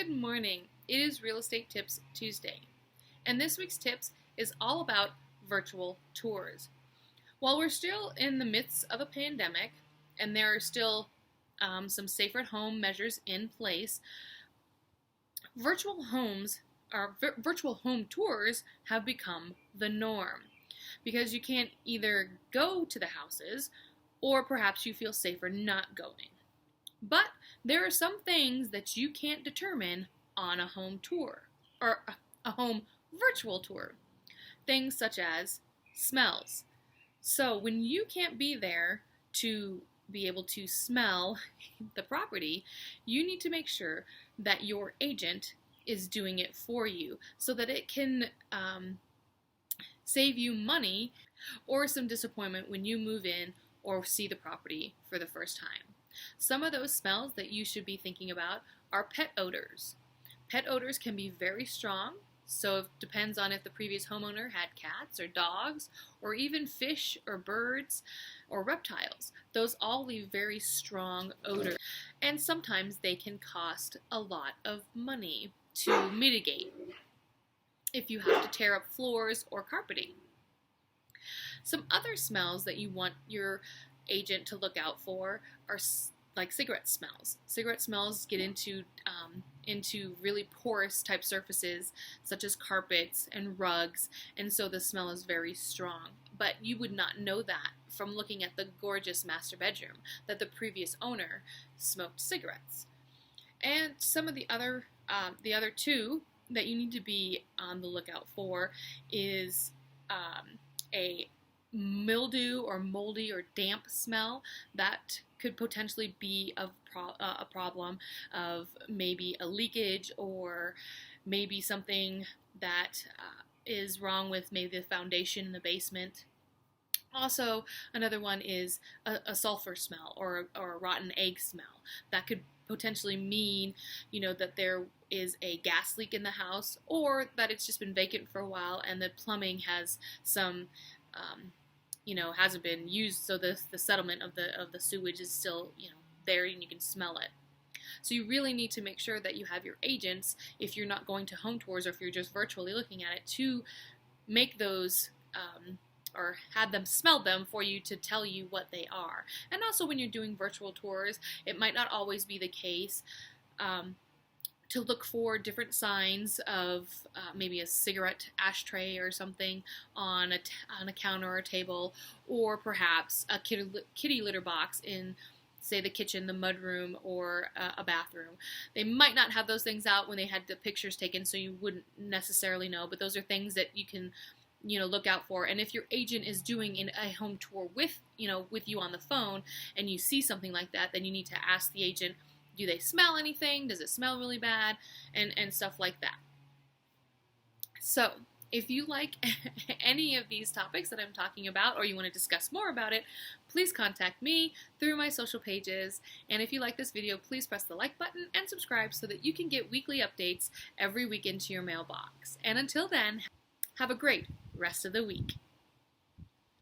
Good morning. It is Real Estate Tips Tuesday, and this week's tips is all about virtual tours. While we're still in the midst of a pandemic and there are still some safer at home measures in place, virtual home tours have become the norm because you can't either go to the houses or perhaps you feel safer not going. But there are some things that you can't determine on a home tour or a home virtual tour. Things such as smells. So when you can't be there to be able to smell the property, you need to make sure that your agent is doing it for you so that it can save you money or some disappointment when you move in or see the property for the first time. Some of those smells that you should be thinking about are pet odors. Pet odors can be very strong, so it depends on if the previous homeowner had cats or dogs or even fish or birds or reptiles. Those all leave very strong odors, and sometimes they can cost a lot of money to mitigate if you have to tear up floors or carpeting. Some other smells that you want your agent to look out for are like cigarette smells. Cigarette smells get into really porous type surfaces such as carpets and rugs, and so the smell is very strong. But you would not know that from looking at the gorgeous master bedroom that the previous owner smoked cigarettes. And some of the other two that you need to be on the lookout for is a mildew or moldy or damp smell that could potentially be a problem of maybe a leakage or maybe something that is wrong with maybe the foundation in the basement. Also, another one is a sulfur smell or a rotten egg smell. That could potentially mean, that there is a gas leak in the house or that it's just been vacant for a while and the plumbing has some hasn't been used, so the settlement of the sewage is still, there and you can smell it. So you really need to make sure that you have your agents, if you're not going to home tours or if you're just virtually looking at it, to make those or have them smell them for you to tell you what they are. And also when you're doing virtual tours, it might not always be the case to look for different signs of maybe a cigarette ashtray or something on a counter or a table, or perhaps a kitty litter box in, say, the kitchen, the mudroom, or a bathroom. They might not have those things out when they had the pictures taken, so you wouldn't necessarily know, but those are things that you can look out for. And if your agent is doing a home tour with you on the phone and you see something like that, then you need to ask the agent, do they smell anything? Does it smell really bad? And stuff like that. So, if you like any of these topics that I'm talking about or you want to discuss more about it, please contact me through my social pages. And if you like this video, please press the like button and subscribe so that you can get weekly updates every week into your mailbox. And until then, have a great rest of the week.